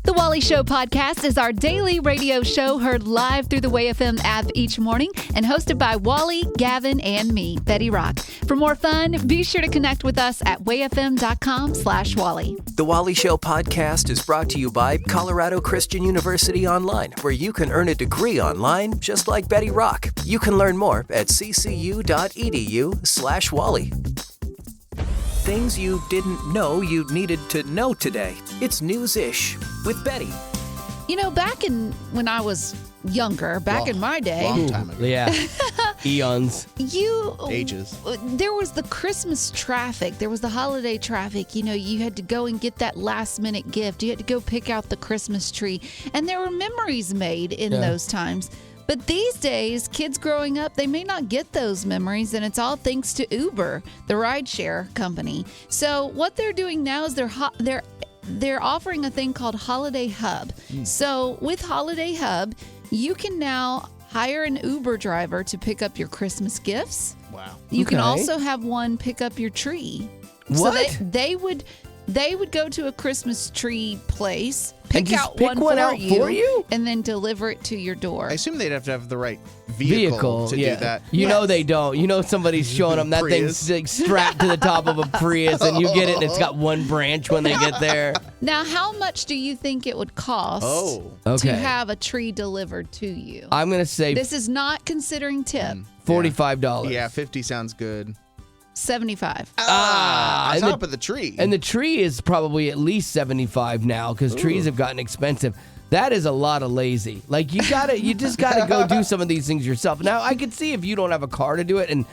The Wally Show podcast is our daily radio show heard live through the WayFM app each morning and hosted by Wally, Gavin, and me, Betty Rock. For more fun, be sure to connect with us at wayfm.com/Wally. The Wally Show podcast is brought to you by Colorado Christian University Online, where you can earn a degree online just like Betty Rock. You can learn more at ccu.edu/Wally. Things you didn't know you needed to know today. It's News-ish with Betty. You know, when I was younger, in my day. Long time ago. Yeah. Eons. Ages. There was the Christmas traffic. There was the holiday traffic. You know, you had to go and get that last minute gift. You had to go pick out the Christmas tree. And there were memories made in those times. But these days, kids growing up, they may not get those memories, and it's all thanks to Uber, the rideshare company. So what they're doing now is they're offering a thing called Holiday Hub. So with Holiday Hub, you can now hire an Uber driver to pick up your Christmas gifts. Wow. You can also have one pick up your tree. What? So they would go to a Christmas tree place, pick out one for you, and then deliver it to your door. I assume they'd have to have the right vehicle to do that. You know they don't. You know somebody's showing them that Prius. thing's like strapped to the top of a Prius, and you get it, and it's got one branch when they get there. Now, how much do you think it would cost to have a tree delivered to you? I'm going to say This is not considering tip. $45. Yeah, 50 sounds good. $75. On and top of the tree. And the tree is probably at least $75 now because trees have gotten expensive. That is a lot of lazy. Like you just gotta go do some of these things yourself. Now I could see if you don't have a car to do it and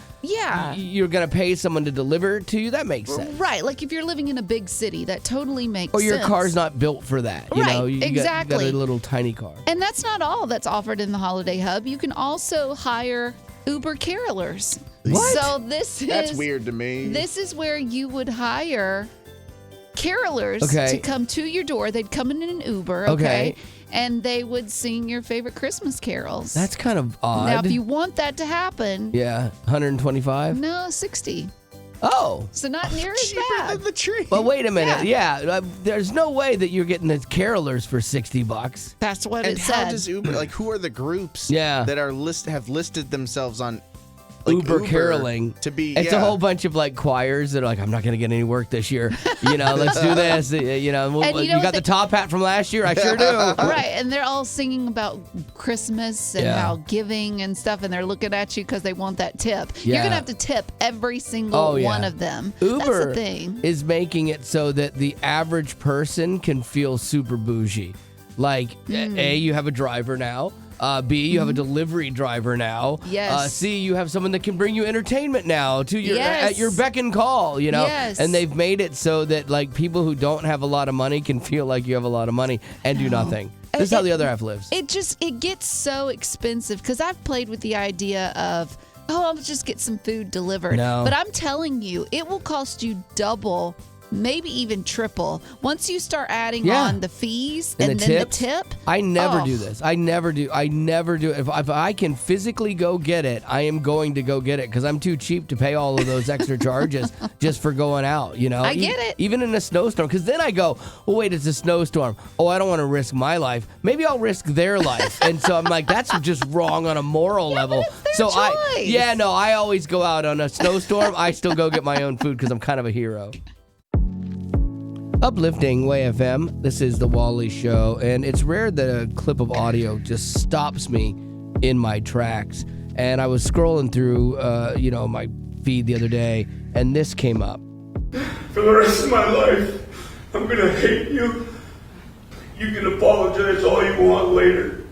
you're gonna pay someone to deliver it to you. That makes sense. Right, like if you're living in a big city, that totally makes sense. Or your car's not built for that. You know, you got a little tiny car. And that's not all that's offered in the Holiday Hub. You can also hire Uber carolers. What? So That's weird to me. This is where you would hire carolers to come to your door. They'd come in an Uber, okay? And they would sing your favorite Christmas carols. That's kind of odd. Now, if you want that to happen, $125? no, $60. Oh. So not near as Cheaper bad. than the tree. Well, wait a minute. Yeah, there's no way that you're getting the carolers for $60. That's what And it how said. does Uber, like, who are the groups that are have listed themselves on Uber caroling to be? It's a whole bunch of like choirs that are like, I'm not going to get any work this year. Let's do this. You got the top hat from last year. I sure do. Right, and they're all singing about Christmas and how giving and stuff, and they're looking at you because they want that tip. Yeah. You're gonna have to tip every single one of them. Uber That's the thing. is making it so that the average person can feel super bougie. Like, A, you have a driver now. B, you have a delivery driver now. Yes. C, you have someone that can bring you entertainment now to your Yes. at your beck and call, you know. Yes. And they've made it so that like people who don't have a lot of money can feel like you have a lot of money and do nothing. This is how the other half lives. It gets so expensive because I've played with the idea of, I'll just get some food delivered. No. But I'm telling you, it will cost you double, maybe even triple. Once you start adding on the fees and then the tip. I never do this. I never do. If I can physically go get it, I am going to go get it because I'm too cheap to pay all of those extra charges just for going out, you know? I get it. Even in a snowstorm. Because then I go, well, wait, it's a snowstorm. Oh, I don't want to risk my life. Maybe I'll risk their life. And so I'm like, that's just wrong on a moral level. But it's their choice. I always go out on a snowstorm. I still go get my own food because I'm kind of a hero. Uplifting WayFM. This is the Wally Show, and it's rare that a clip of audio just stops me in my tracks. And I was scrolling through, my feed the other day, and this came up. For the rest of my life, I'm gonna hate you. You can apologize all you want later.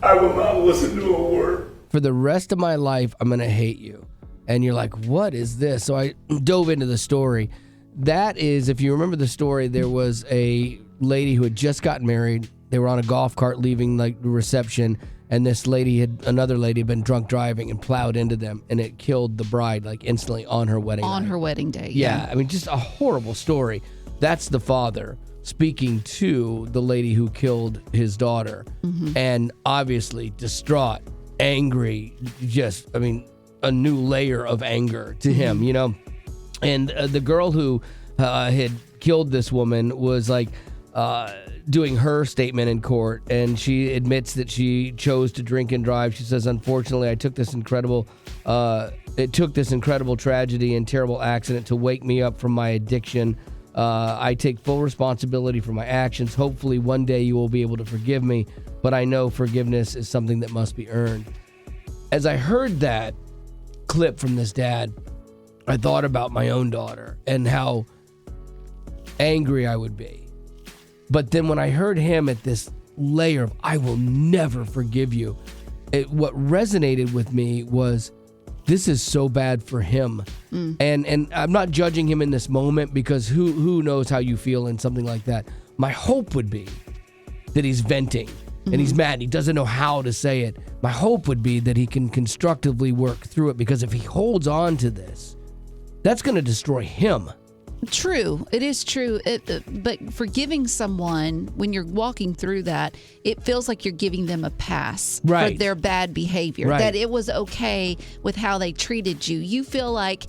I will not listen to a word. For the rest of my life, I'm gonna hate you. And you're like, what is this? So I dove into the story. That is, if you remember the story, there was a lady who had just gotten married. They were on a golf cart leaving like the reception, and another lady had been drunk driving and plowed into them, and it killed the bride like instantly on her wedding night. Her wedding day. Yeah, I mean, just a horrible story. That's the father speaking to the lady who killed his daughter, and obviously distraught, angry, a new layer of anger to him, And the girl who had killed this woman was like, doing her statement in court, and she admits that she chose to drink and drive. She says, unfortunately, it took this incredible tragedy and terrible accident to wake me up from my addiction. I take full responsibility for my actions. Hopefully one day you will be able to forgive me, but I know forgiveness is something that must be earned. As I heard that clip from this dad, I thought about my own daughter and how angry I would be. But then when I heard him at this layer of, I will never forgive you, what resonated with me was, this is so bad for him. And I'm not judging him in this moment, because who knows how you feel in something like that. My hope would be that he's venting and he's mad. He doesn't know how to say it. My hope would be that he can constructively work through it, because if he holds on to this, that's going to destroy him. True. It is true. But forgiving someone, when you're walking through that, it feels like you're giving them a pass for their bad behavior, that it was okay with how they treated you. You feel like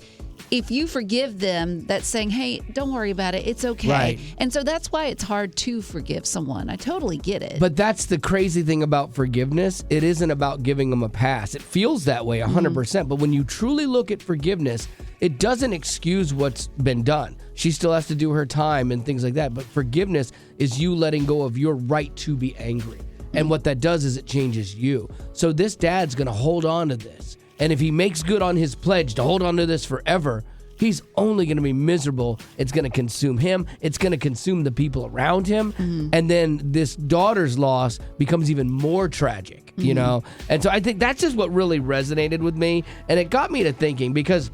if you forgive them, that's saying, hey, don't worry about it. It's okay. Right. And so that's why it's hard to forgive someone. I totally get it. But that's the crazy thing about forgiveness. It isn't about giving them a pass. It feels that way 100%. But when you truly look at forgiveness, it doesn't excuse what's been done. She still has to do her time and things like that. But forgiveness is you letting go of your right to be angry. And what that does is it changes you. So this dad's going to hold on to this. And if he makes good on his pledge to hold on to this forever, he's only going to be miserable. It's going to consume him. It's going to consume the people around him. And then this daughter's loss becomes even more tragic, you know? And so I think that's just what really resonated with me. And it got me to thinking, because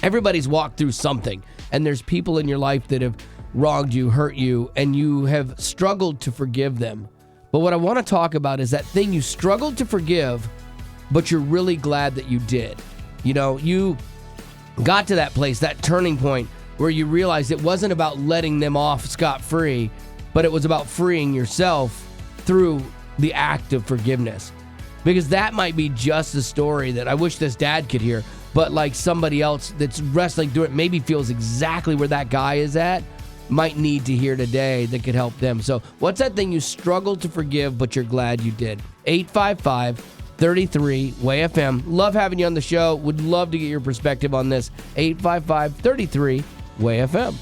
everybody's walked through something, and there's people in your life that have wronged you, hurt you, and you have struggled to forgive them. But what I want to talk about is that thing you struggled to forgive, but you're really glad that you did. You know, you got to that place, that turning point, where you realized it wasn't about letting them off scot-free, but it was about freeing yourself through the act of forgiveness. Because that might be just the story that I wish this dad could hear, but like somebody else that's wrestling through it maybe feels exactly where that guy is at, might need to hear today that could help them. So what's that thing you struggled to forgive, but you're glad you did? 855-33-WAY-FM. Love having you on the show. Would love to get your perspective on this. 855-33-WAY-FM.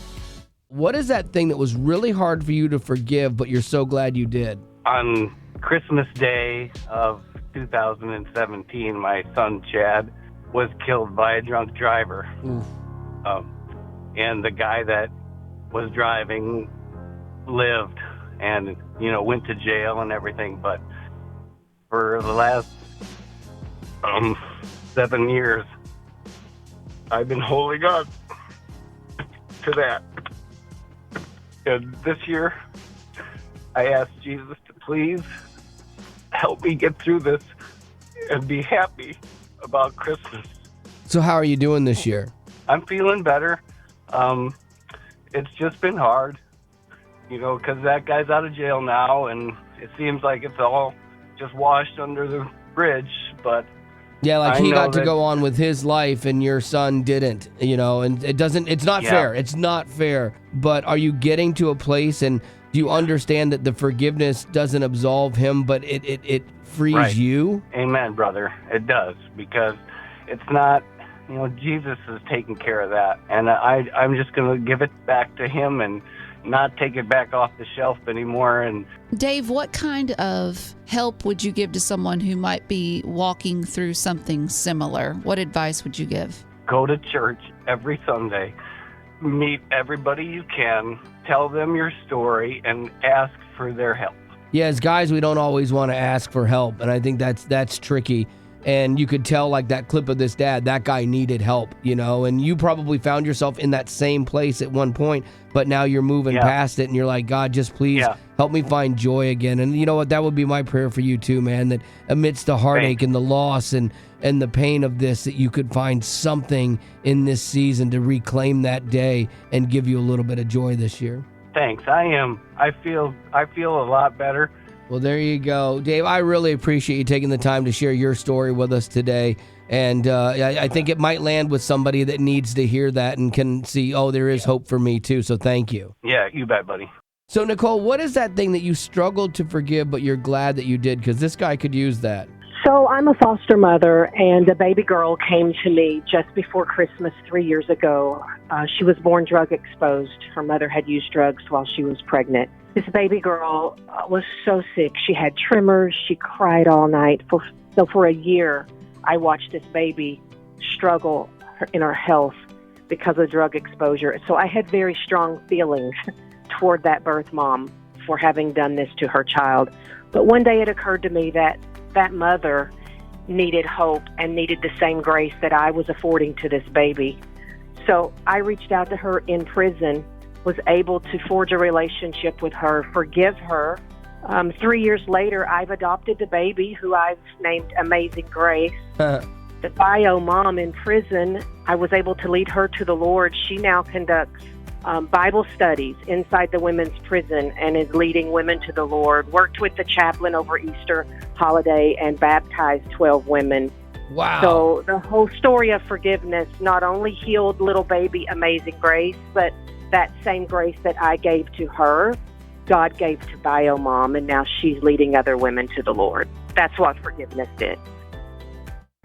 What is that thing that was really hard for you to forgive, but you're so glad you did? On Christmas Day of 2017, my son Chad was killed by a drunk driver. And the guy that was driving lived and, you know, went to jail and everything. But for the last 7 years, I've been holding on to that. And this year, I asked Jesus to please help me get through this and be happy about Christmas. So how are you doing this year? I'm feeling better. It's just been hard, you know, because that guy's out of jail now, and it seems like it's all just washed under the bridge, but yeah, like he got to go on with his life and your son didn't, you know, and it's not fair. It's not fair. But are you getting to a place, and do you understand that the forgiveness doesn't absolve him, but it frees you? Amen, brother. It does, because it's not, you know, Jesus is taking care of that. And I'm just going to give it back to him and not take it back off the shelf anymore. And Dave, what kind of help would you give to someone who might be walking through something similar? What advice would you give? Go to church every Sunday. Meet everybody you can. Tell them your story and ask for their help. Yeah, as guys, we don't always want to ask for help, and I think that's tricky. And you could tell, like that clip of this dad, that guy needed help, you know, and you probably found yourself in that same place at one point, but now you're moving past it and you're like, God, just please help me find joy again. And you know what? That would be my prayer for you too, man, that amidst the heartache and the loss and the pain of this, that you could find something in this season to reclaim that day and give you a little bit of joy this year. Thanks. I feel a lot better. Well, there you go. Dave, I really appreciate you taking the time to share your story with us today. And I think it might land with somebody that needs to hear that and can see, oh, there is hope for me too. So thank you. Yeah, you bet, buddy. So, Nicole, what is that thing that you struggled to forgive, but you're glad that you did? Because this guy could use that. So I'm a foster mother, and a baby girl came to me just before Christmas 3 years ago. She was born drug exposed. Her mother had used drugs while she was pregnant. This baby girl was so sick. She had tremors. She cried all night. So for a year, I watched this baby struggle in her health because of drug exposure. So I had very strong feelings toward that birth mom for having done this to her child. But one day it occurred to me that that mother needed hope and needed the same grace that I was affording to this baby. So I reached out to her in prison, was able to forge a relationship with her, forgive her. 3 years later, I've adopted the baby, who I've named Amazing Grace. The bio mom in prison, I was able to lead her to the Lord. She now conducts Bible studies inside the women's prison and is leading women to the Lord. Worked with the chaplain over Easter holiday and baptized 12 women. Wow. So the whole story of forgiveness not only healed little baby Amazing Grace, but that same grace that I gave to her, God gave to bio mom, and now she's leading other women to the Lord. That's what forgiveness did.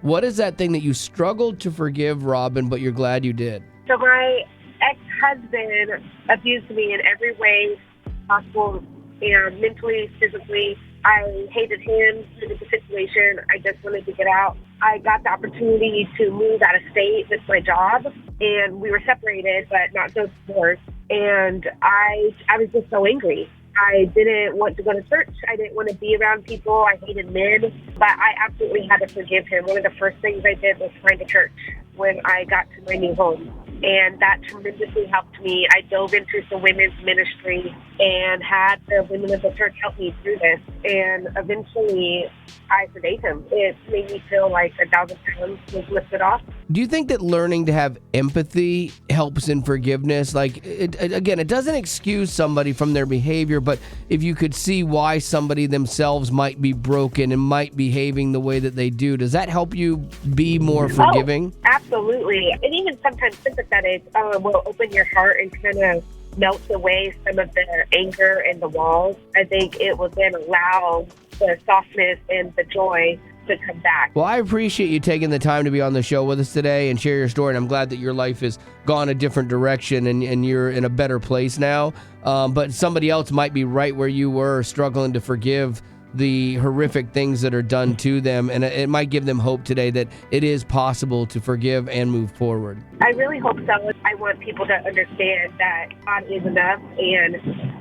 What is that thing that you struggled to forgive, Robin, but you're glad you did? So my ex-husband abused me in every way possible, and mentally, physically. I hated him, hated the situation. I just wanted to get out. I got the opportunity to move out of state with my job, and we were separated, but not so divorced. And I was just so angry. I didn't want to go to church. I didn't want to be around people. I hated men, but I absolutely had to forgive him. One of the first things I did was find a church when I got to my new home. And that tremendously helped me. I dove into the women's ministry and had the women of the church help me through this. And eventually, I forgave him. It made me feel like 1,000 pounds was lifted off. Do you think that learning to have empathy helps in forgiveness? Like, it doesn't excuse somebody from their behavior, but if you could see why somebody themselves might be broken and might behaving the way that they do, does that help you be more forgiving? Oh, absolutely. And even sometimes sympathetic will open your heart and kind of melt away some of the anger and the walls. I think it will then allow the softness and the joy to come back. Well, I appreciate you taking the time to be on the show with us today and share your story, and I'm glad that your life has gone a different direction and you're in a better place now. But somebody else might be right where you were, struggling to forgive the horrific things that are done to them, and it might give them hope today that it is possible to forgive and move forward. I really hope so. I want people to understand that God is enough, and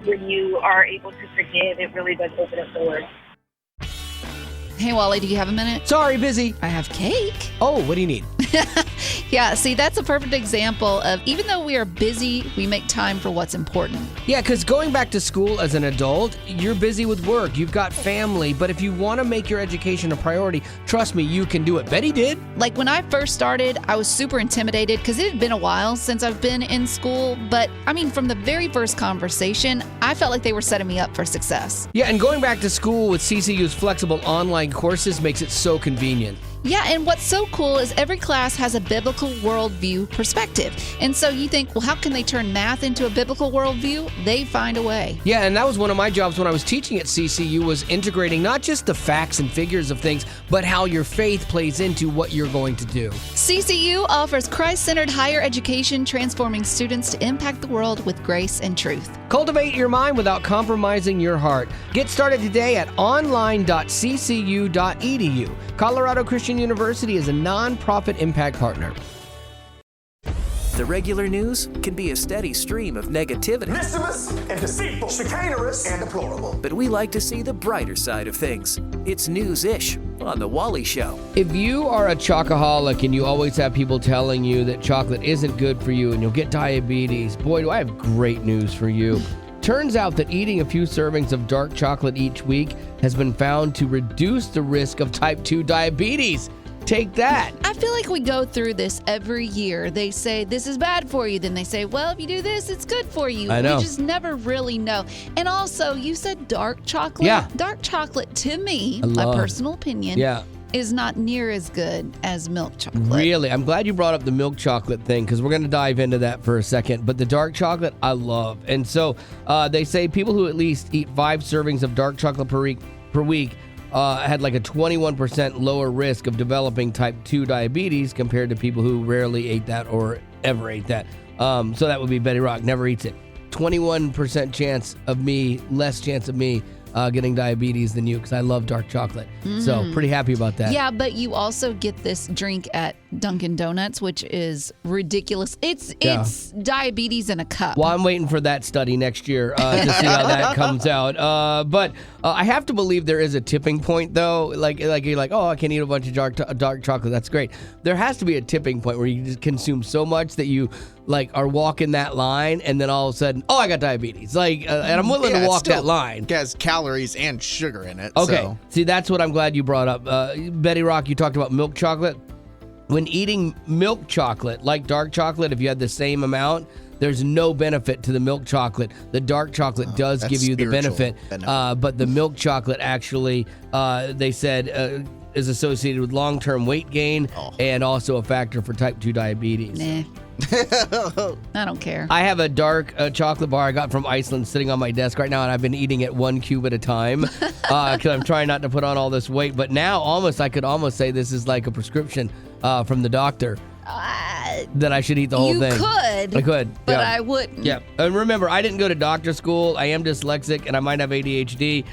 when you are able to forgive, it really does open up doors. Hey, Wally, do you have a minute? Sorry, busy. I have cake. Oh, what do you need? Yeah, see, that's a perfect example of even though we are busy, we make time for what's important. Yeah, because going back to school as an adult, you're busy with work, you've got family, but if you want to make your education a priority, trust me, you can do it. Betty did. Like when I first started, I was super intimidated because it had been a while since I've been in school. But I mean, from the very first conversation, I felt like they were setting me up for success. Yeah, and going back to school with CCU's flexible online courses makes it so convenient. Yeah, and what's so cool is every class has a biblical worldview perspective. And so you think, well, how can they turn math into a biblical worldview? They find a way. Yeah, and that was one of my jobs when I was teaching at CCU, was integrating not just the facts and figures of things, but how your faith plays into what you're going to do. CCU offers Christ-centered higher education, transforming students to impact the world with grace and truth. Cultivate your mind without compromising your heart. Get started today at online.ccu.edu. Colorado Christian University is a non-profit impact partner. The regular news can be a steady stream of negativity. Mischievous and deceitful, chicanerous and deplorable. But we like to see the brighter side of things. It's News-ish on The Wally Show. If you are a chocoholic and you always have people telling you that chocolate isn't good for you and you'll get diabetes, boy, do I have great news for you. Turns out that eating a few servings of dark chocolate each week has been found to reduce the risk of type 2 diabetes. Take that. I feel like we go through this every year. They say this is bad for you. Then they say, well, if you do this, it's good for you. I know. We just never really know. And also, you said dark chocolate. Yeah. Dark chocolate, to me, my personal opinion, is not near as good as milk chocolate. Really? I'm glad you brought up the milk chocolate thing because we're going to dive into that for a second. But the dark chocolate, I love. And so they say people who at least eat 5 servings of dark chocolate per week had like a 21% lower risk of developing type 2 diabetes compared to people who rarely ate that or ever ate that. So that would be Betty Rock, never eats it. 21% chance of me, less chance of me getting diabetes than you because I love dark chocolate. So pretty happy about that. Yeah, but you also get this drink at Dunkin' Donuts, which is ridiculous. It's diabetes in a cup. Well, I'm waiting for that study next year to see how that comes out. But I have to believe there is a tipping point, though. Like you're like, oh, I can eat a bunch of dark chocolate. That's great. There has to be a tipping point where you just consume so much that you like are walking that line, and then all of a sudden, oh, I got diabetes. Like, and I'm willing to walk that line. It has calories and sugar in it. Okay, so. See, that's what I'm glad you brought up. Betty Rock, you talked about milk chocolate. When eating milk chocolate, like dark chocolate, if you had the same amount, there's no benefit to the milk chocolate. The dark chocolate does give you the benefit. But the milk chocolate actually, they said, is associated with long-term weight gain and also a factor for type 2 diabetes. Nah. I don't care. I have a dark chocolate bar I got from Iceland sitting on my desk right now, and I've been eating it 1 cube at a time because I'm trying not to put on all this weight. But now I could almost say this is like a prescription from the doctor that I should eat the whole thing. I could. But I wouldn't. Yeah. And remember, I didn't go to doctor school. I am dyslexic, and I might have ADHD.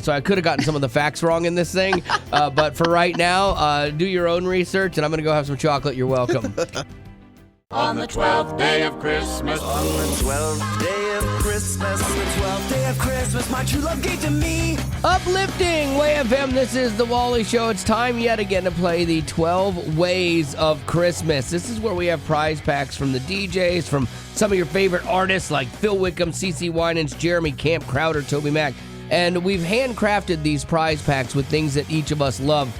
So I could have gotten some of the facts wrong in this thing. But for right now, do your own research, and I'm going to go have some chocolate. You're welcome. On the 12th day of Christmas. On the 12th day of Christmas. On the 12th day of Christmas, my true love gave to me. Uplifting Way FM, this is The Wally Show. It's time yet again to play the 12 Ways of Christmas. This is where we have prize packs from the DJs, from some of your favorite artists like Phil Wickham, CeCe Winans, Jeremy Camp, Crowder, Toby Mac. And we've handcrafted these prize packs with things that each of us love.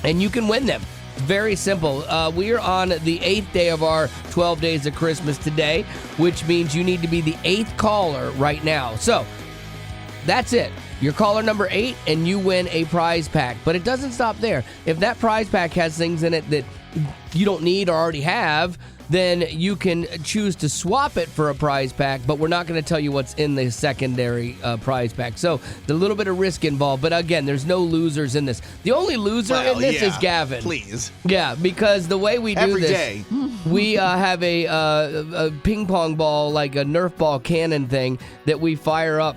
And you can win them. Very simple. We are on the 8th day of our 12 days of Christmas today, which means you need to be the 8th caller right now. So that's it. You're caller number 8 and you win a prize pack. But it doesn't stop there. If that prize pack has things in it that you don't need or already have, then you can choose to swap it for a prize pack, but we're not going to tell you what's in the secondary prize pack. So there's a little bit of risk involved, but again, there's no losers in this. The only loser in this is Gavin. Please. Yeah, because the way we do Every this, day. we have a ping pong ball, like a Nerf ball cannon thing that we fire up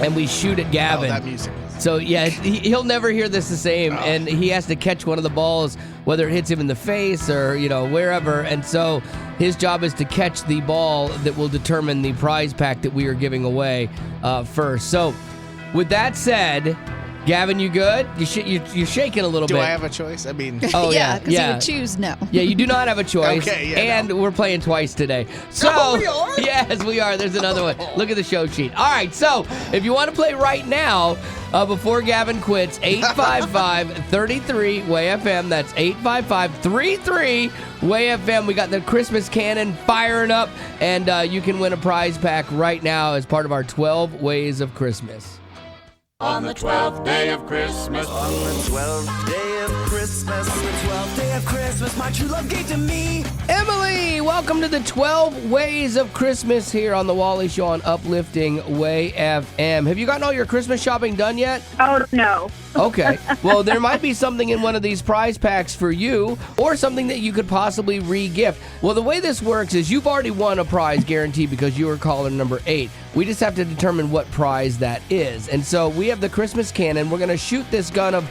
and we shoot at Gavin. Oh, that music. So, yeah, he'll never hear this the same, and he has to catch one of the balls, whether it hits him in the face or, wherever. And so his job is to catch the ball that will determine the prize pack that we are giving away first. So, with that said, Gavin, you good? You're shaking a little bit. Do I have a choice? I mean... Oh, yeah, because you would choose no. Yeah, you do not have a choice. Okay, yeah, and we're playing twice today. So, we are? Yes, we are. There's another one. Look at the show sheet. All right, so if you want to play right now, before Gavin quits, 855-33-WAY-FM. That's 855-33-WAY-FM. We got the Christmas cannon firing up, and you can win a prize pack right now as part of our 12 Ways of Christmas. On the 12th day of Christmas. On the 12th day of Christmas. On the 12th day of Christmas, my true love gave to me. Emily, welcome to the 12 Ways of Christmas here on The Wally Show on Uplifting Way FM. Have you gotten all your Christmas shopping done yet? Oh, no. Okay. Well, there might be something in one of these prize packs for you or something that you could possibly re-gift. Well, the way this works is you've already won a prize guaranteed because you were caller number 8. We just have to determine what prize that is. And so we have the Christmas cannon. We're going to shoot this gun of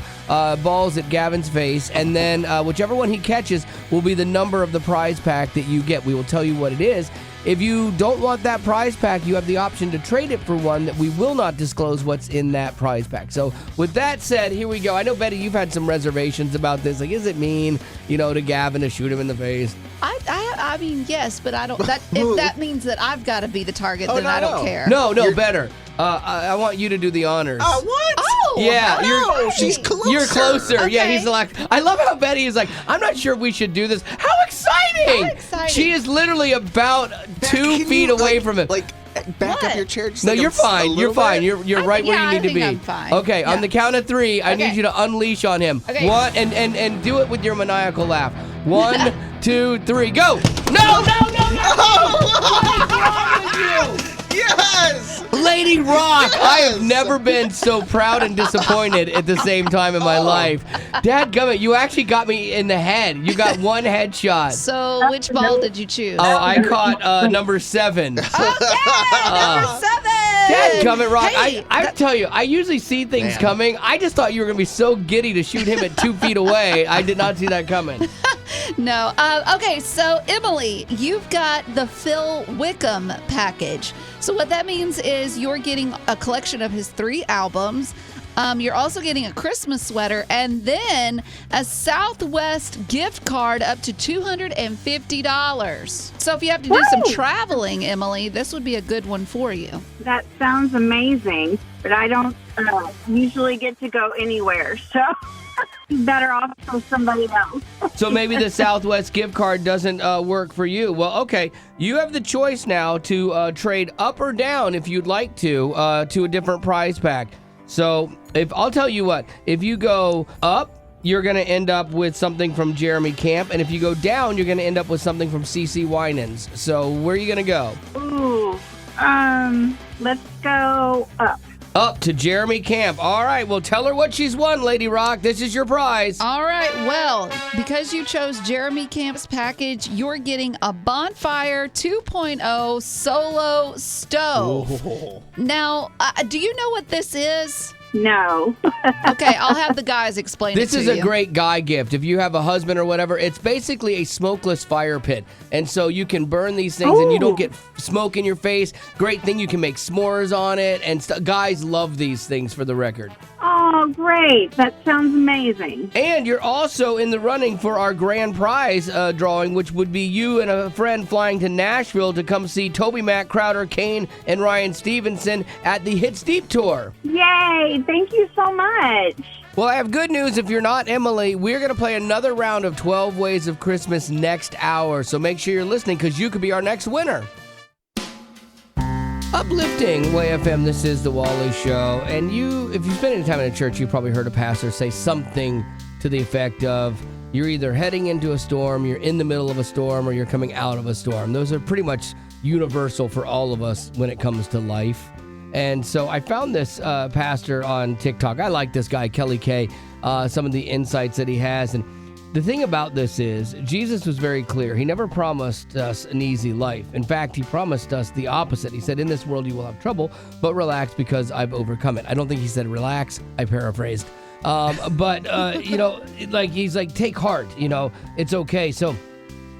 balls at Gavin's face, and then whichever one he catches will be the number of the prize pack that you get. We will tell you what it is. If you don't want that prize pack, you have the option to trade it for one that we will not disclose what's in that prize pack. So with that said, here we go. I know, Betty, you've had some reservations about this. Like, is it mean, to Gavin to shoot him in the face? I mean, yes, but I don't. If that means that I've got to be the target, then I don't care. No, better. I want you to do the honors. Oh, what? Oh, yeah, she's closer. You're closer. Okay. Yeah, he's like. I love how Betty is like. I'm not sure if we should do this. How exciting! How exciting. She is literally about 2 feet away from him. Like, back up your chair? Just No, like you're fine. You're fine. bit? You're right where you need to be. I'm fine. Okay, Yeah. on the count of 3, I Okay. need you to unleash on him. Okay. One, and do it with your maniacal laugh. 1, 2, 3, go! No! What's wrong with you? Yes! Lady Rock, I have never been so proud and disappointed at the same time in my life. Dadgummit, you actually got me in the head. You got one headshot. So which ball did you choose? Oh, I caught number 7. Number 7. Dadgummit, Rock, Hey, I tell you, I usually see things Man. coming. I just thought you were going to be so giddy to shoot him at 2 feet away. I did not see that coming. No. Okay, so Emily, you've got the Phil Wickham package. So what that means is you're getting a collection of his 3 albums. You're also getting a Christmas sweater and then a Southwest gift card up to $250. So if you have to do some traveling, Emily, this would be a good one for you. That sounds amazing, but I don't usually get to go anywhere, so better off for somebody else. So maybe the Southwest gift card doesn't work for you. Well, okay, you have the choice now to trade up or down if you'd like to a different prize pack. So I'll tell you what, if you go up, you're going to end up with something from Jeremy Camp, and if you go down, you're going to end up with something from CeCe Winans. So where are you going to go? Ooh, let's go up. Up to Jeremy Camp. All right, well, tell her what she's won, Lady Rock. This is your prize. All right, well, because you chose Jeremy Camp's package, you're getting a Bonfire 2.0 solo stove. Oh. Now, do you know what this is? No. Okay, I'll have the guys explain This it to is you. a great guy gift. If you have a husband or whatever, it's basically a smokeless fire pit. And so you can burn these things and you don't get smoke in your face. Great thing, you can make s'mores on it. And guys love these things, for the record. Oh, great. That sounds amazing. And you're also in the running for our grand prize drawing, which would be you and a friend flying to Nashville to come see Toby Mac, Crowder, Kane, and Ryan Stevenson at the Hits Deep Tour. Yay. Thank you so much. Well, I have good news. If you're not Emily, we're going to play another round of 12 Ways of Christmas next hour. So make sure you're listening because you could be our next winner. Uplifting Way FM, this is The Wally Show. And if you've spent any time in a church, you've probably heard a pastor say something to the effect of, you're either heading into a storm, you're in the middle of a storm, or you're coming out of a storm. Those are pretty much universal for all of us when it comes to life. And so I found this pastor on TikTok. I like this guy, Kelly K, some of the insights that he has. And the thing about this is, Jesus was very clear. He never promised us an easy life. In fact, he promised us the opposite. He said, in this world you will have trouble, but relax because I've overcome it. I don't think he said relax. I paraphrased. He's like, take heart, it's okay. So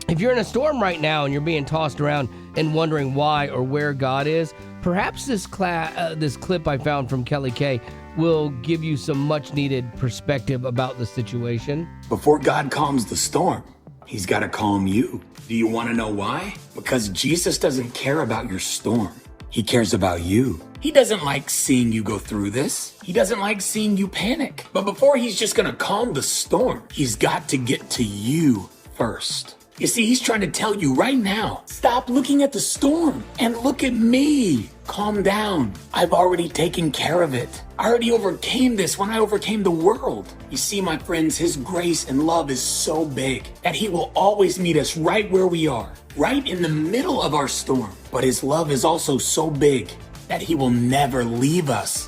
if you're in a storm right now and you're being tossed around and wondering why or where God is, perhaps this clip I found from Kelly K will give you some much needed perspective about the situation. Before God calms the storm, he's got to calm you. Do you want to know why? Because Jesus doesn't care about your storm. He cares about you. He doesn't like seeing you go through this. He doesn't like seeing you panic. But before he's just going to calm the storm, he's got to get to you first. You see, he's trying to tell you right now, stop looking at the storm and look at me. Calm down. I've already taken care of it. I already overcame this when I overcame the world. You see, my friends, his grace and love is so big that he will always meet us right where we are, right in the middle of our storm. But his love is also so big that he will never leave us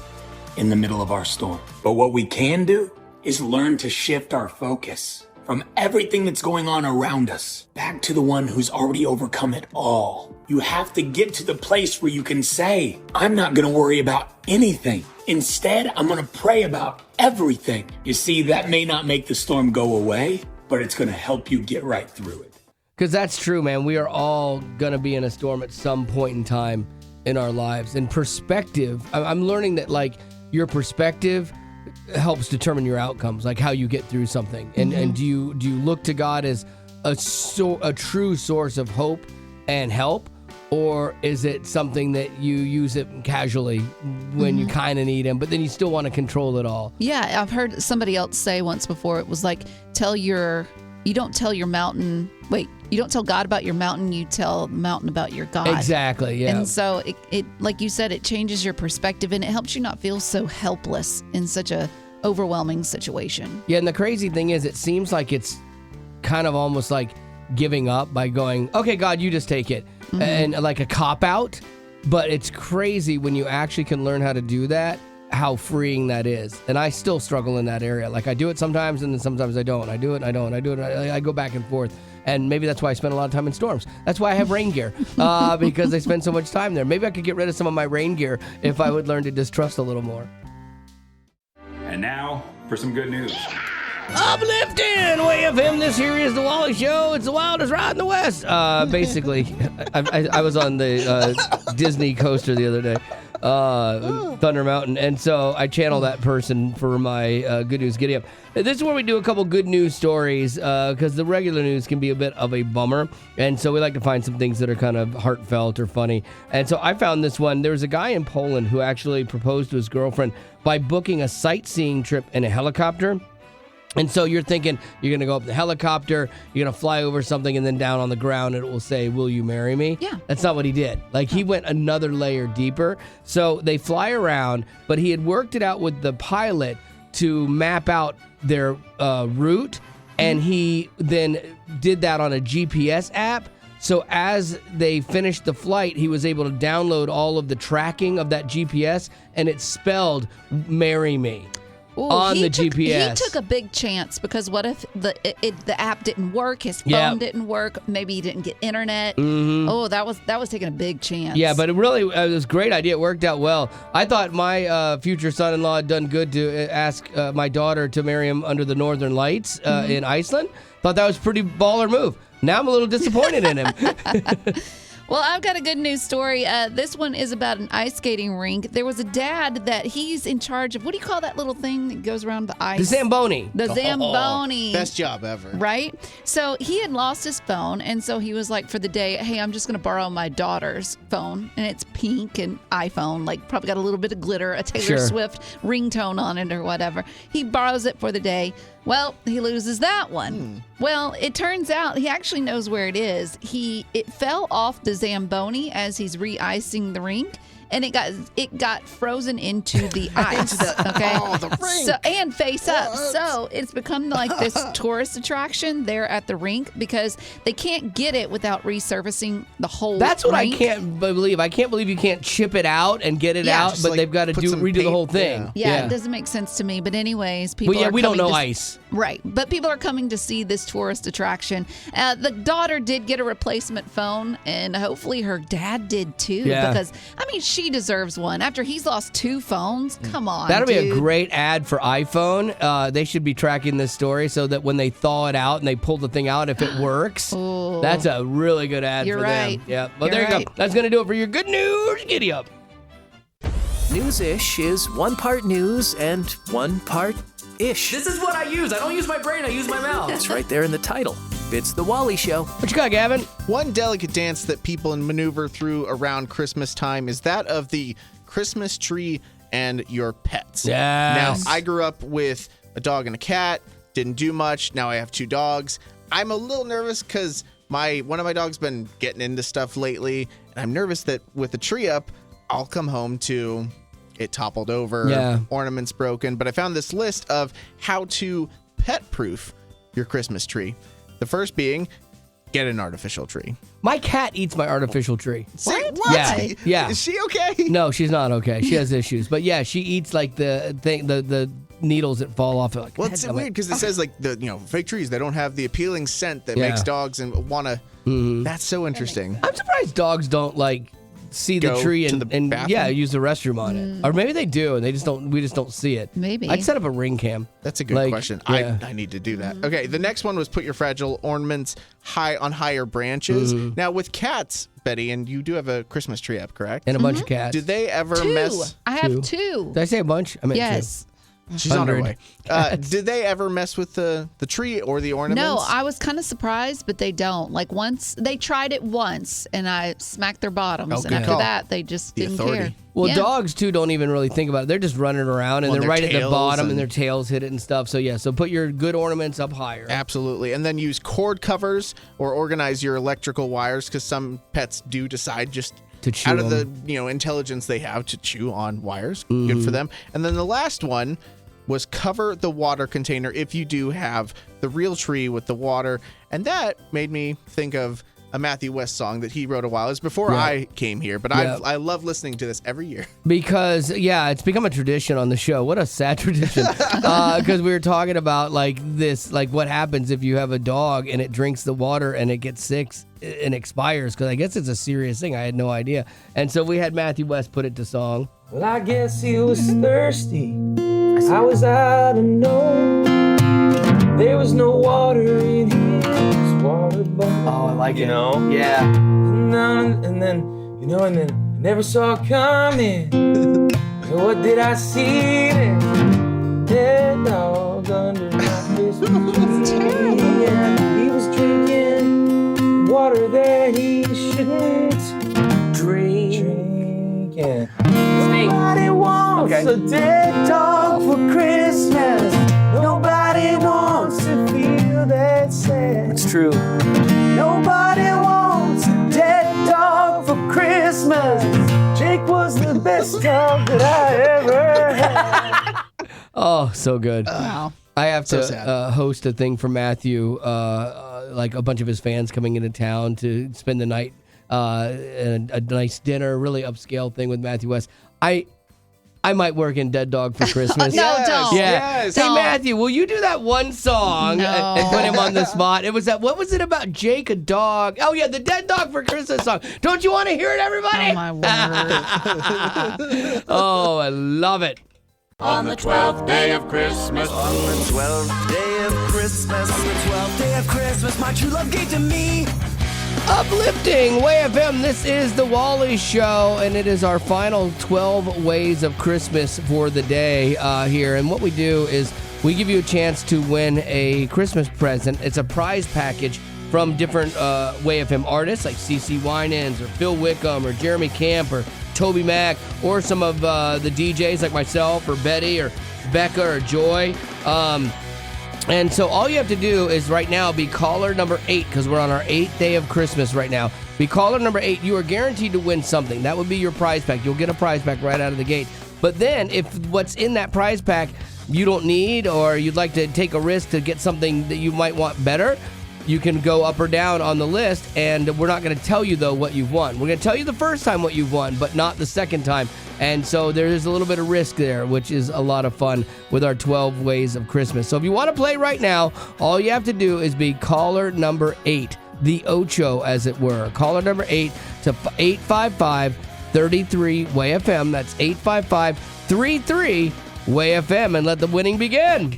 in the middle of our storm. But what we can do is learn to shift our focus from everything that's going on around us back to the one who's already overcome it all. You have to get to the place where you can say, I'm not going to worry about anything. Instead, I'm going to pray about everything. You see, that may not make the storm go away, but it's going to help you get right through it. Because that's true, man. We are all going to be in a storm at some point in time in our lives. And perspective, I'm learning that, like, your perspective helps determine your outcomes, like how you get through something. And do you look to God as a true source of hope and help, or is it something that you use it casually when you kind of need him, but then you still want to control it all? Yeah, I've heard somebody else say once before, it was like, you don't tell your mountain, you don't tell God about your mountain, you tell the mountain about your God. Exactly, yeah. And so it like you said, it changes your perspective and it helps you not feel so helpless in such a overwhelming situation. Yeah, and the crazy thing is, it seems like it's kind of almost like giving up by going, okay, God, you just take it. And like a cop-out. But it's crazy when you actually can learn how to do that, how freeing that is. And I still struggle in that area. Like I do it sometimes and then sometimes I don't. I do it and I don't. I do it and I go back and forth. And maybe that's why I spend a lot of time in storms. That's why I have rain gear, because I spend so much time there. Maybe I could get rid of some of my rain gear if I would learn to distrust a little more. And now for some good news. Uplifting way of him. This here is the Wally Show. It's the wildest ride in the West. Basically, I was on the Disney coaster the other day, Thunder Mountain, and so I channel that person for my Good News Giddy Up. This is where we do a couple good news stories because the regular news can be a bit of a bummer, and so we like to find some things that are kind of heartfelt or funny. And so I found this one. There was a guy in Poland who actually proposed to his girlfriend by booking a sightseeing trip in a helicopter. And so you're thinking you're going to go up the helicopter, you're going to fly over something, and then down on the ground it will say, will you marry me? Yeah. That's not what he did. Like, he went another layer deeper. So they fly around, but he had worked it out with the pilot to map out their route, and he then did that on a GPS app. So as they finished the flight, he was able to download all of the tracking of that GPS, and it spelled marry me. Ooh, on the GPS. He took a big chance because what if the app didn't work, his phone didn't work, maybe he didn't get internet. Oh, that was taking a big chance. Yeah, but it was a great idea. It worked out well. I thought my future son-in-law had done good to ask my daughter to marry him under the Northern Lights in Iceland. Thought that was a pretty baller move. Now I'm a little disappointed in him. Well, I've got a good news story. This one is about an ice skating rink. There was a dad that he's in charge of, what do you call that little thing that goes around the ice? The Zamboni. The Zamboni. Best job ever. Right? So he had lost his phone, and so he was like, for the day, hey, I'm just going to borrow my daughter's phone, and it's pink and iPhone, like probably got a little bit of glitter, a Taylor Swift ringtone on it or whatever. He borrows it for the day. Well, he loses that one. Well, it turns out he actually knows where it is. It fell off the Zamboni as he's re-icing the rink, and it got frozen into the ice. Okay, the rink. So, and face up. So it's become like this tourist attraction there at the rink because they can't get it without resurfacing the whole. That's what rink. I can't believe. I can't believe you can't chip it out and get it out, but they've got to redo the whole thing. Yeah, it doesn't make sense to me. But anyways, people. Well, are we don't know to, ice. Right, but people are coming to see this tourist attraction. The daughter did get a replacement phone, and hopefully her dad did too. Yeah. Because I mean, she deserves one after he's lost 2 phones. Come on, That'll be a dude. great ad for iPhone. They should be tracking this story so that when they thaw it out and they pull the thing out, if it works, that's a really good ad You're for right. them. Yeah. Well, You're there you right. go. That's going to do it for your good news. Giddy up. News-ish is one part news and one part ish. This is what I use. I don't use my brain, I use my mouth. It's right there in the title. It's The Wally Show. What you got, Gavin? One delicate dance that people maneuver through around Christmas time is that of the Christmas tree and your pets. Yes. Now, I grew up with a dog and a cat, didn't do much. Now I have 2 dogs. I'm a little nervous because one of my dogs been getting into stuff lately, and I'm nervous that with the tree up, I'll come home to it toppled over, ornaments broken. But I found this list of how to pet-proof your Christmas tree. The first being, get an artificial tree. My cat eats my artificial tree. What? Yeah. Is she okay? No, she's not okay. She has issues. But yeah, she eats like the needles that fall off. Like, well, it's weird because it says like fake trees, they don't have the appealing scent that makes dogs and want to. That's so interesting. I'm surprised dogs don't like see the tree and use the restroom on it. Or maybe they do and we just don't see it. Maybe. I'd set up a ring cam. That's a good question. Yeah. I need to do that. Okay, the next one was put your fragile ornaments on higher branches. Now with cats, Betty, and you do have a Christmas tree up, correct? And a bunch of cats. Did they ever 2. mess? I have 2. Did I say a bunch? I meant yes. She's on her 100. way. Did they ever mess with the tree or the ornaments? No, I was kind of surprised, but they don't. Like once they tried it once, and I smacked their bottoms, and after that, they just didn't care. Well, dogs too don't even really think about it. They're just running around, and they're right at the bottom, and their tails hit it and stuff. So so put your good ornaments up higher. Absolutely, and then use cord covers or organize your electrical wires, because some pets do decide just to chew out of the intelligence they have to chew on wires. Good for them. And then the last one was cover the water container if you do have the real tree with the water, and that made me think of a Matthew West song that he wrote a while. It was before I came here, but I love listening to this every year. Because, it's become a tradition on the show. What a sad tradition. Because we were talking about, what happens if you have a dog and it drinks the water and it gets sick and expires. Because I guess it's a serious thing. I had no idea. And so we had Matthew West put it to song. Well, I guess he was thirsty. I was out of know. There was no water in his water bottle. Oh, I like it. Yeah. And then I never saw it coming. So what did I see there? Dead dog under my Christmas tree. Yeah, he was drinking water that he shouldn't drink. Yeah. Nobody wants a dead dog for Christmas. Nobody wants to feel that sad. It's true. Nobody wants a dead dog for Christmas. Jake was the best dog that I ever had. Oh, so good. Wow. I have to host a thing for Matthew, like a bunch of his fans coming into town to spend the night, and a nice dinner, really upscale thing with Matthew West. I might work in Dead Dog for Christmas. No, don't. Yeah. Yes. Hey, Matthew, will you do that one song and put him on the spot? It was what was it about Jake, a dog? Oh, yeah, the Dead Dog for Christmas song. Don't you want to hear it, everybody? Oh, my word. Oh, I love it. On the 12th day of Christmas. On the 12th day of Christmas. On the 12th day of Christmas, my true love gave to me. Uplifting Way FM. This is the Wally Show, and it is our final 12 ways of Christmas for the day here. And what we do is we give you a chance to win a Christmas present. It's a prize package from different Way FM artists like CeCe Winans or Phil Wickham or Jeremy Camp or Toby Mac, or some of the DJs like myself or Betty or Becca or Joy. And so all you have to do is right now be caller number 8, because we're on our 8th day of Christmas right now. Be caller number 8. You are guaranteed to win something. That would be your prize pack. You'll get a prize pack right out of the gate. But then if what's in that prize pack you don't need, or you'd like to take a risk to get something that you might want better, you can go up or down on the list, and we're not going to tell you, though, what you've won. We're going to tell you the first time what you've won, but not the second time. And so there is a little bit of risk there, which is a lot of fun with our 12 Ways of Christmas. So if you want to play right now, all you have to do is be caller number 8, the Ocho, as it were. Caller number 8 to 855-33-WAY-FM. That's 855-33-WAY-FM, and let the winning begin.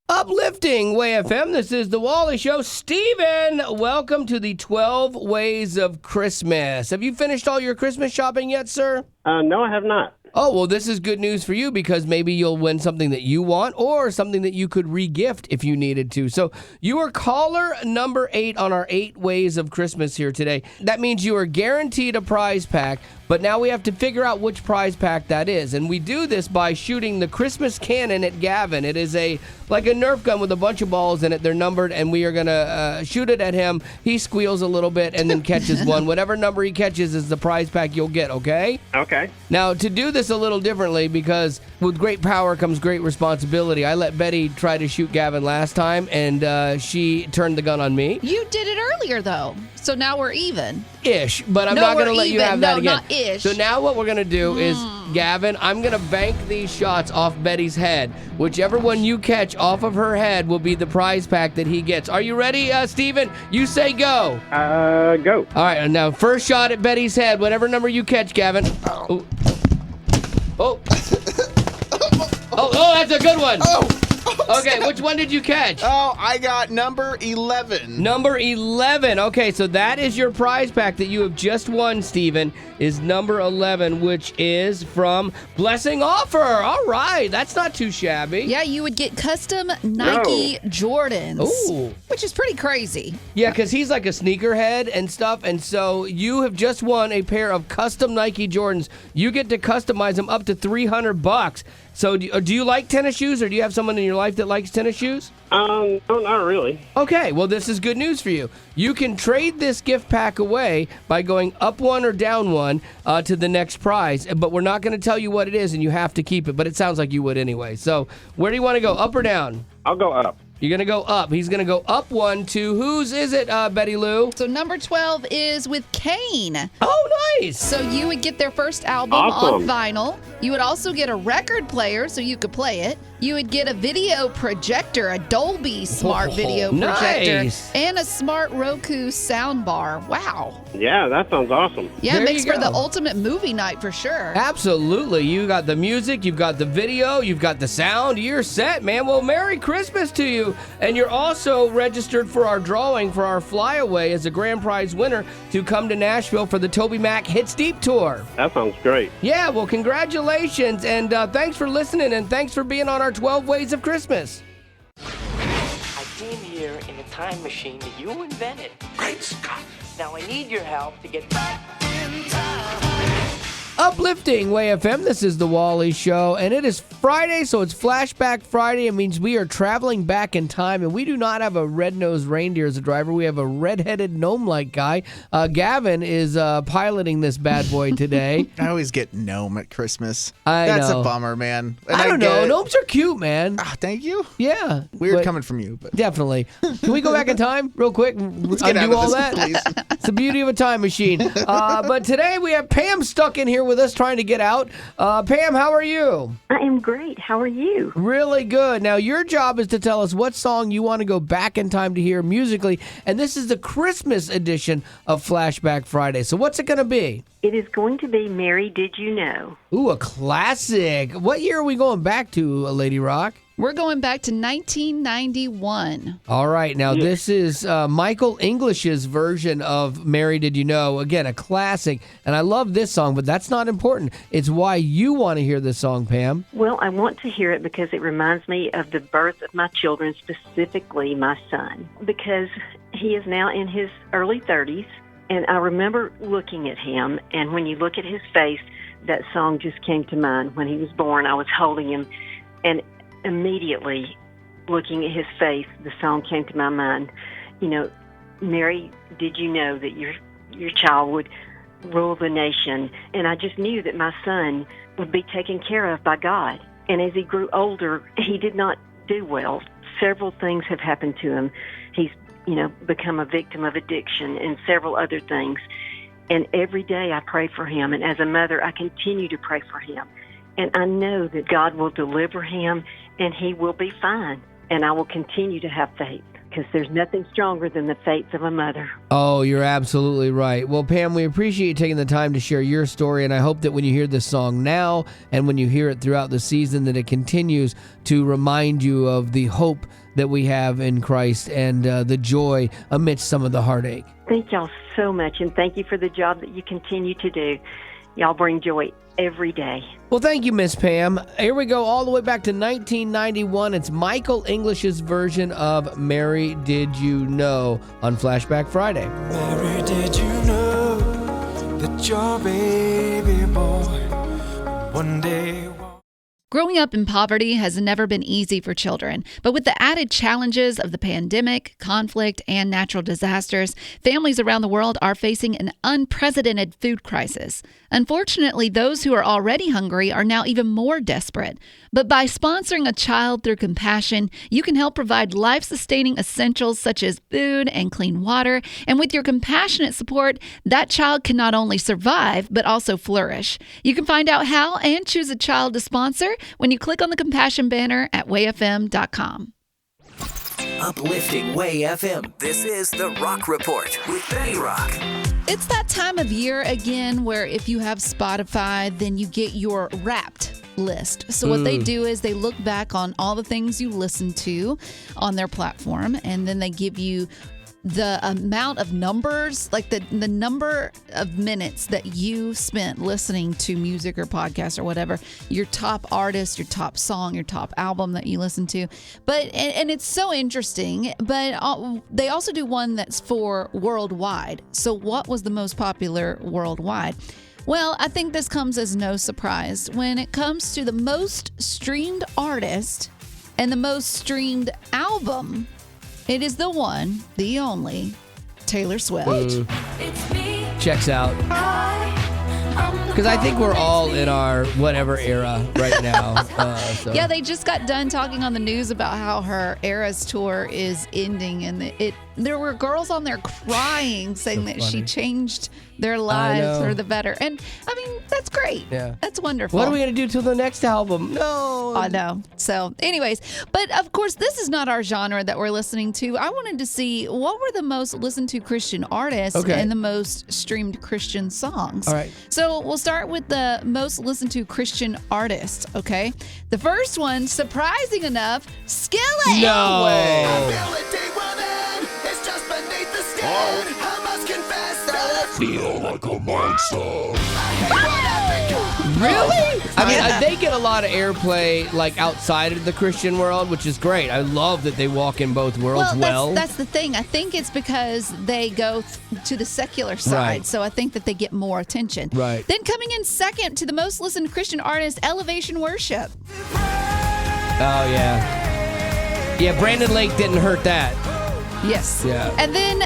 Uplifting Way FM. This is the Wally Show. Steven, welcome to the 12 Ways of Christmas. Have you finished all your Christmas shopping yet, sir? No, I have not. Oh, well, this is good news for you, because maybe you'll win something that you want, or something that you could re-gift if you needed to. So you are caller number 8 on our 8 Ways of Christmas here today. That means you are guaranteed a prize pack, but now we have to figure out which prize pack that is. And we do this by shooting the Christmas cannon at Gavin. It is like a Nerf gun with a bunch of balls in it. They're numbered, and we are going to shoot it at him. He squeals a little bit and then catches one. Whatever number he catches is the prize pack you'll get, okay? Okay. Now, to do this a little differently, because with great power comes great responsibility, I let Betty try to shoot Gavin last time, and she turned the gun on me. You did it earlier, though. So now we're even. Ish, but I'm not going to let you have that again. Not ish. So now what we're going to do is, Gavin, I'm going to bank these shots off Betty's head. Whichever one you catch off of her head will be the prize pack that he gets. Are you ready, Steven? You say go. Go. All right, and now first shot at Betty's head, whatever number you catch, Gavin. Oh. Oh, that's a good one. Okay, which one did you catch? Oh, I got number 11. Number 11. Okay, so that is your prize pack that you have just won, Steven, is number 11, which is from Blessing Offer. All right. right. That's not too shabby. Yeah, you would get custom Nike Jordans. Ooh. Which is pretty crazy. Yeah, because he's like a sneakerhead and stuff, and so you have just won a pair of custom Nike Jordans. You get to customize them up to $300. So do you like tennis shoes, or do you have someone in your life that likes tennis shoes? No, not really. Okay, well, this is good news for you. You can trade this gift pack away by going up one or down one to the next prize, but we're not going to tell you what it is, and you have to keep it, but it sounds like you would anyway. So where do you want to go, up or down? I'll go up. You're going to go up. He's going to go up one to, whose is it, Betty Lou? So number 12 is with Kane. Oh, nice. So you would get their first album Awesome. on vinyl. You would also get a record player so you could play it. You would get a video projector, a Dolby smart video projector, nice. and a smart Roku soundbar. Wow. Yeah, that sounds awesome. Yeah, There it makes you for the go. ultimate movie night for sure. Absolutely. You got the music, you've got the video, you've got the sound. You're set, man. Well, Merry Christmas to you. And you're also registered for our drawing for our flyaway as a grand prize winner to come to Nashville for the Toby Mac Hits Deep Tour. That sounds great. Yeah, well, congratulations. And thanks for listening, and thanks for being on our 12 Ways of Christmas. I came here in a time machine that you invented. Great Scott! Now I need your help to get back in time. Uplifting Way FM, this is the Wally Show, and it is Friday, so it's Flashback Friday. It means we are traveling back in time, and we do not have a red-nosed reindeer as a driver. We have a red-headed gnome-like guy. Gavin is piloting this bad boy today. I always get gnome at Christmas. That's a bummer, man. And I don't know. Gnomes are cute, man. Thank you. Yeah. Weird coming from you, but definitely. Can we go back in time real quick and Let's get out undo of all this, that? please. It's the beauty of a time machine. But today we have Pam stuck in here with us trying to get out. Pam, how are you? I am great. How are you? Really good. Now, your job is to tell us what song you want to go back in time to hear musically, and this is the Christmas edition of Flashback Friday. So what's it going to be? It is going to be Mary, Did You Know? Ooh, a classic. What year are we going back to, Lady Rock? We're going back to 1991. All right. Now, this is Michael English's version of Mary, Did You Know? Again, a classic. And I love this song, but that's not important. It's why you want to hear this song, Pam. Well, I want to hear it because it reminds me of the birth of my children, specifically my son, because he is now in his early 30s. And I remember looking at him, and when you look at his face, that song just came to mind. When he was born, I was holding him, and immediately looking at his face, the song came to my mind. You know, Mary, did you know that your child would rule the nation? And I just knew that my son would be taken care of by God. And as he grew older, he did not do well. Several things have happened to him. He's, become a victim of addiction and several other things. And every day I pray for him. And as a mother, I continue to pray for him. And I know that God will deliver him and he will be fine. And I will continue to have faith because there's nothing stronger than the faith of a mother. Oh, you're absolutely right. Well, Pam, we appreciate you taking the time to share your story, and I hope that when you hear this song now and when you hear it throughout the season, that it continues to remind you of the hope that we have in Christ and the joy amidst some of the heartache. Thank y'all so much, and thank you for the job that you continue to do. Y'all bring joy every day. Well, thank you, Miss Pam. Here we go all the way back to 1991. It's Michael English's version of Mary, Did You Know on Flashback Friday. Mary, did you know that your baby boy one day... Growing up in poverty has never been easy for children, but with the added challenges of the pandemic, conflict, and natural disasters, families around the world are facing an unprecedented food crisis. Unfortunately, those who are already hungry are now even more desperate. But by sponsoring a child through compassion, you can help provide life-sustaining essentials such as food and clean water. And with your compassionate support, that child can not only survive, but also flourish. You can find out how and choose a child to sponsor when you click on the compassion banner at wayfm.com. Uplifting Way FM. This is The Rock Report with Betty Rock. It's that time of year again where if you have Spotify, then you get your Wrapped list. So what they do is they look back on all the things you listen to on their platform, and then they give you the amount of numbers, like the number of minutes that you spent listening to music or podcast or whatever, your top artist, your top song, your top album that you listen to. But and it's so interesting, but they also do one that's for worldwide. So what was the most popular worldwide? Well, I think this comes as no surprise. When it comes to the most streamed artist and the most streamed album, it is the one, the only, Taylor Swift. Checks out. Because I think we're all in our whatever era right now. So. Yeah, they just got done talking on the news about how her Eras tour is ending, and there were girls on there crying, saying that she changed their lives for the better. And I mean, that's great. Yeah, that's wonderful. What are we gonna do till the next album? No, I know. So, anyways, but of course, this is not our genre that we're listening to. I wanted to see what were the most listened to Christian artists and the most streamed Christian songs. All right. So we'll start with the most listened to Christian artists. Okay, the first one, surprising enough, Skillet. No way. Feel like a monster. Really? I mean, they get a lot of airplay like outside of the Christian world, which is great. I love that they walk in both worlds well. That's the thing. I think it's because they go to the secular side, Right. so I think that they get more attention. Right. Then coming in second to the most listened Christian artist, Elevation Worship. Oh, yeah. Yeah, Brandon Lake didn't hurt that. Yes. Yeah. And then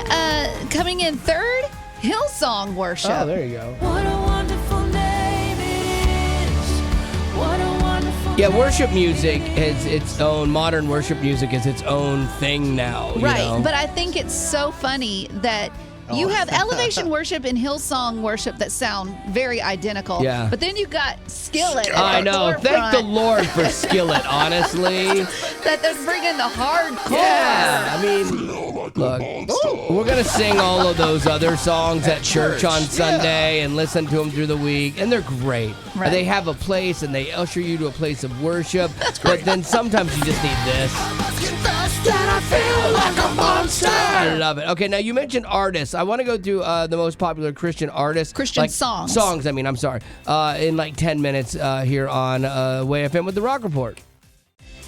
coming in third, Hillsong Worship. Oh, there you go. What a wonderful name it is. What a wonderful Yeah, worship music is its own, modern worship music is its own thing now. you Right, know? but I think it's so funny that you have Elevation Worship and Hillsong Worship that sound very identical. Yeah. But then you got Skillet. at I the know. Thank the forefront. Lord for Skillet, honestly. That they're bringing the hardcore. Yeah, I mean, look, we're going to sing all of those other songs at church on Sunday and listen to them through the week, and they're great. Right. They have a place, and they usher you to a place of worship, but then sometimes you just need this. that I feel like a monster. I love it. Okay, now you mentioned artists. I want to go through the most popular Christian artists. Christian songs. Songs, I'm sorry. In like 10 minutes here on Way FM with the Rock Report.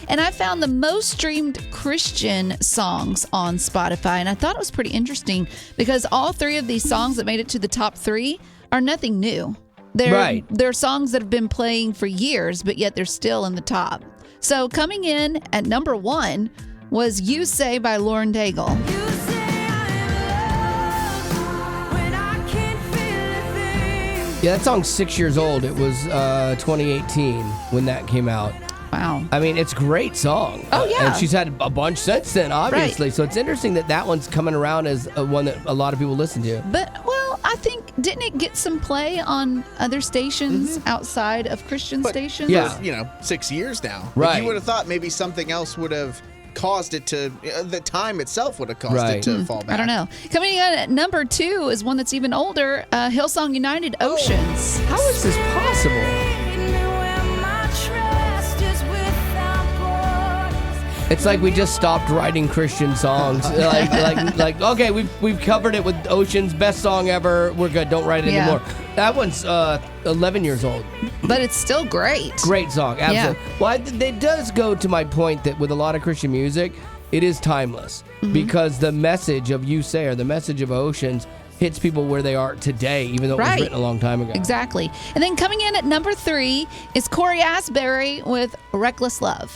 And I found the most streamed Christian songs on Spotify. And I thought it was pretty interesting because all three of these songs that made it to the top three are nothing new. They're songs that have been playing for years, but yet they're still in the top. So coming in at number one was You Say by Lauren Daigle. Yeah, that song's 6 years old. It was 2018 when that came out. Wow. I mean, it's a great song. Oh, yeah. And she's had a bunch since then, obviously. Right. So it's interesting that one's coming around as one that a lot of people listen to. But, well, I think, didn't it get some play on other stations outside of Christian stations? Yeah. 6 years now. Right. Like you would have thought maybe something else would have caused it to, the time itself would have caused it to fall back. I don't know. Coming in at number two is one that's even older, Hillsong United, Oceans. How is this possible? It's like we just stopped writing Christian songs. like okay, we've covered it with Ocean's best song ever. We're good. Don't write it anymore. That one's 11 years old. But it's still great. Great song. Absolutely. Yeah. Well, it does go to my point that with a lot of Christian music, it is timeless because the message of You Say or the message of Oceans hits people where they are today, even though it was written a long time ago. Exactly. And then coming in at number three is Corey Asbury with Reckless Love.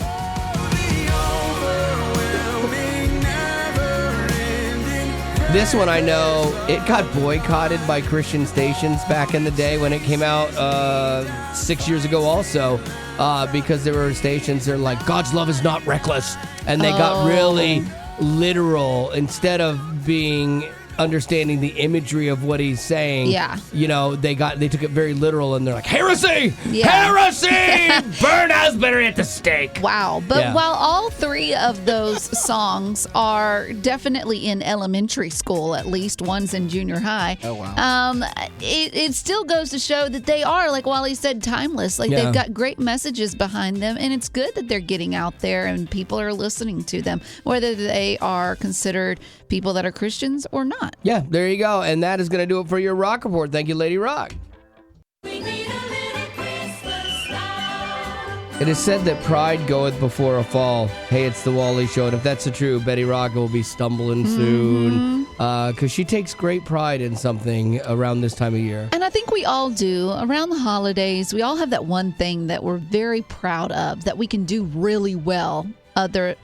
This one I know, it got boycotted by Christian stations back in the day when it came out 6 years ago also because there were stations that are like, God's love is not reckless. And they got really literal instead of being understanding the imagery of what he's saying. Yeah. They took it very literal, and they're like, heresy! Yeah. Heresy! Burn Asbury at the stake. Wow. But while all three of those songs are definitely in elementary school, at least one's in junior high. Oh, wow. It still goes to show that they are, like Wally said, timeless. Like they've got great messages behind them, and it's good that they're getting out there and people are listening to them, whether they are considered people that are Christians or not. Yeah, there you go. And that is going to do it for your Rock Report. Thank you, Lady Rock. It is said that pride goeth before a fall. Hey, it's the Wally Show. And if that's true, Betty Rock will be stumbling soon because she takes great pride in something around this time of year. And I think we all do. Around the holidays, we all have that one thing that we're very proud of, that we can do really well, a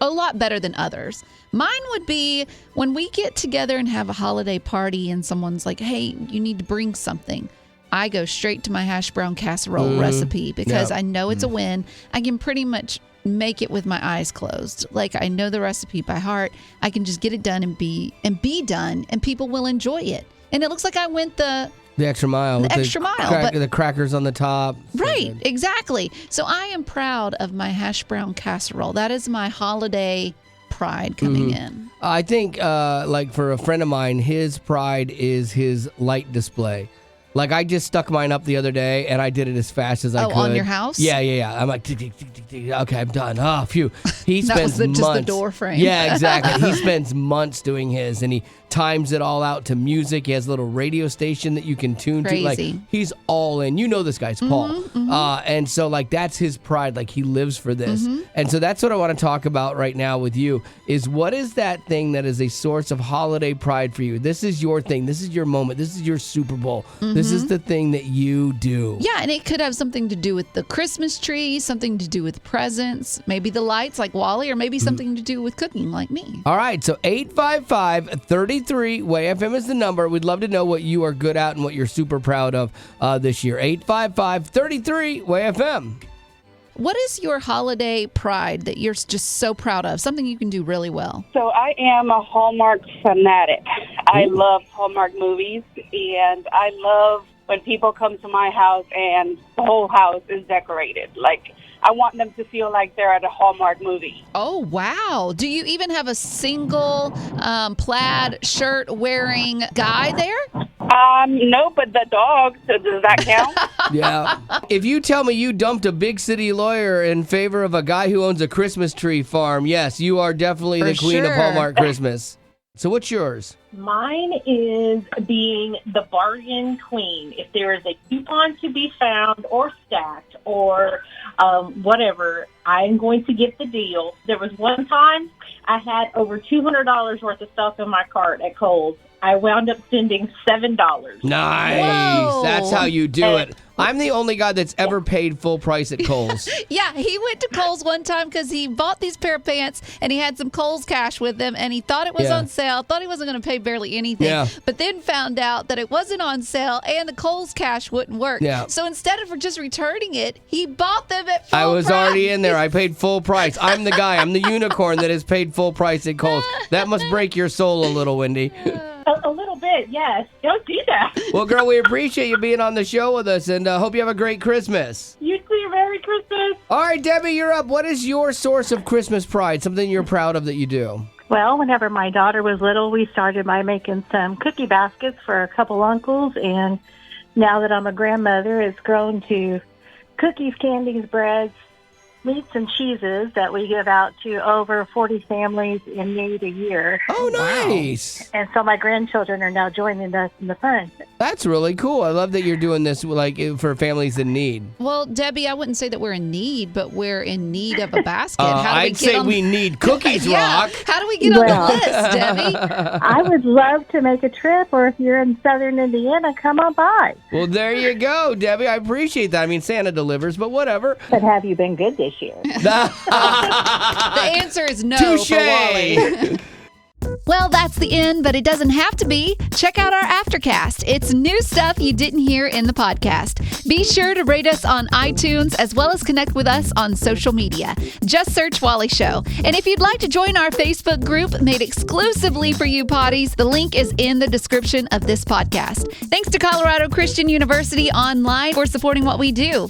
lot better than others. Mine would be when we get together and have a holiday party and someone's like, hey, you need to bring something. I go straight to my hash brown casserole recipe because I know it's a win. I can pretty much make it with my eyes closed. Like, I know the recipe by heart. I can just get it done and be done, and people will enjoy it. And it looks like I went the extra mile. The extra mile. The crackers on the top. Right, exactly. So I am proud of my hash brown casserole. That is my holiday pride coming in. I think, like for a friend of mine, his pride is his light display. Like, I just stuck mine up the other day, and I did it as fast as I could. Oh, on your house? Yeah. I'm like, tick, tick, tick, tick, tick. Okay, I'm done. Oh, phew. He spends months. Just the door frame. Yeah, exactly. He spends months doing his, and he times it all out to music. He has a little radio station that you can tune to. Like, he's all in. You know this guy's Paul. And so, like, that's his pride. Like, he lives for this. And so that's what I want to talk about right now with you is what is that thing that is a source of holiday pride for you? This is your thing. This is your moment. This is your Super Bowl. This is the thing that you do. Yeah, and it could have something to do with the Christmas tree, something to do with presents, maybe the lights like Wally, or maybe something to do with cooking like me. All right, so 855-33-WAY-FM is the number. We'd love to know what you are good at and what you're super proud of this year. 855-33-WAY-FM. What is your holiday pride that you're just so proud of? Something you can do really well? So I am a Hallmark fanatic. I love Hallmark movies, and I love when people come to my house and the whole house is decorated. Like, I want them to feel like they're at a Hallmark movie. Oh, wow. Do you even have a single plaid shirt wearing guy there? No, but the dog, so does that count? Yeah. If you tell me you dumped a big city lawyer in favor of a guy who owns a Christmas tree farm, yes, you are definitely the queen of Hallmark Christmas. So what's yours? Mine is being the bargain queen. If there is a coupon to be found or stacked or whatever, I'm going to get the deal. There was one time I had over $200 worth of stuff in my cart at Kohl's. I wound up spending $7. Nice. Whoa. That's how you do it. I'm the only guy that's ever paid full price at Kohl's. Yeah, he went to Kohl's one time because he bought these pair of pants and he had some Kohl's cash with him and he thought it was on sale, thought he wasn't going to pay barely anything, but then found out that it wasn't on sale and the Kohl's cash wouldn't work. So instead of just returning it, he bought them at full price. I was already in there. I paid full price. I'm the guy. I'm the unicorn that has paid full price at Kohl's. That must break your soul a little, Wendy. A little bit, yes. Don't do that. Well, girl, we appreciate you being on the show with us, and hope you have a great Christmas. You too. Merry Christmas. All right, Debbie, you're up. What is your source of Christmas pride, something you're proud of that you do? Well, whenever my daughter was little, we started by making some cookie baskets for a couple uncles, and now that I'm a grandmother, it's grown to cookies, candies, breads, meats and cheeses that we give out to over 40 families in need a year. Oh, nice. And so my grandchildren are now joining us in the fun. That's really cool. I love that you're doing this like for families in need. Well, Debbie, I wouldn't say that we're in need, but we're in need of a basket. I'd say we need cookies, Rock. How do we get on the list, Debbie? I would love to make a trip, or if you're in southern Indiana, come on by. Well, there you go, Debbie. I appreciate that. I mean, Santa delivers, but whatever. But have you been good this year? The answer is no for Wally. Well, that's the end, but it doesn't have to be. Check out our Aftercast. It's new stuff you didn't hear in the podcast. Be sure to rate us on iTunes as well as connect with us on social media. Just search Wally Show. And if you'd like to join our Facebook group made exclusively for you potties, the link is in the description of this podcast. Thanks to Colorado Christian University Online for supporting what we do.